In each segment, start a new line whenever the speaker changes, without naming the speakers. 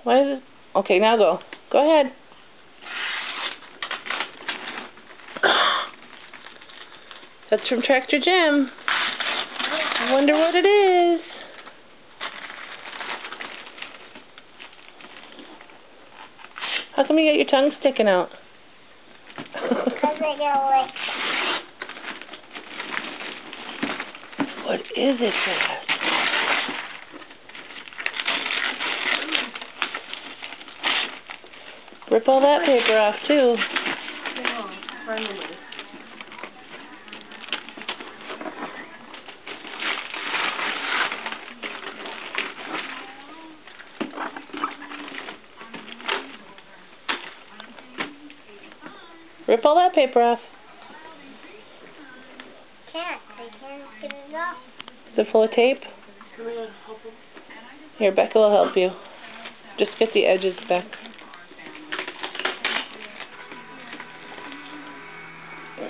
Why is it? Okay, now go. Go ahead. That's from Tractor Jim. I wonder what it is. How come you got your tongue sticking out?
Because I got lick.
What is it, Dad? Rip all that paper off, too.
No, finally.
Rip all that paper off.
I can't get it off.
Is it full of tape?
Can we help him?
Here, Becca will help you. Just get the edges back.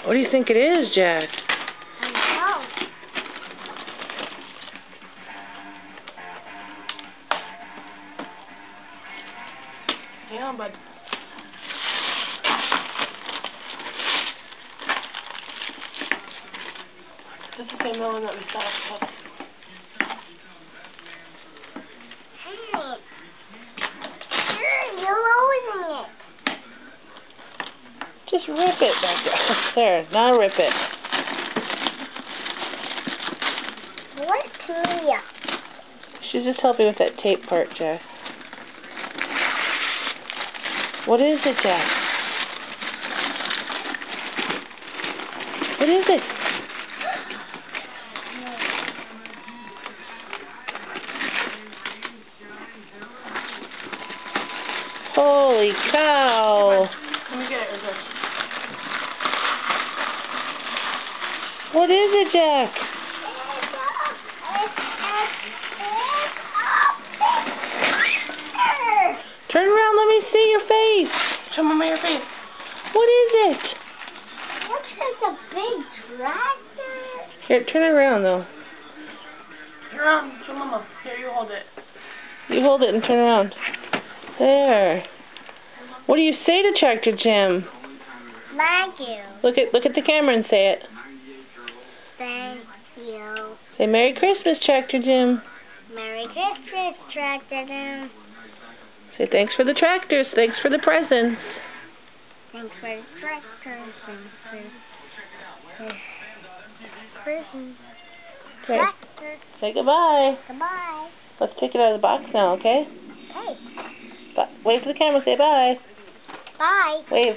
What do you think it is, Jack?
I know.
Hang on, bud. This is the same melon that we saw.
Hey, you're losing it.
Just rip it back there. There, now rip it.
What's Mia?
She's just helping with that tape part, Jack. What is it, Jack? What is it? Holy cow!
Let me get it, Rizzo.
What is it, Jack? Turn around, let me see your face.
Show Mama your face.
What is it?
Looks like a big tractor.
Here, turn it around, though.
Here, show Mama. Here, you hold it.
You hold it and turn around. There. What do you say to Tractor Jim?
Thank you.
Look at the camera and say it.
Thank you.
Say Merry Christmas, Tractor Jim.
Merry Christmas, Tractor Jim.
Say thanks for the tractors. Thanks for the presents.
Thanks for the tractor. Thanks for the Christmas.
Okay.
Tractor.
Say goodbye.
Goodbye.
Let's take it out of the box now, okay?
Hey.
Wave to the camera. Say bye.
Bye.
Wave.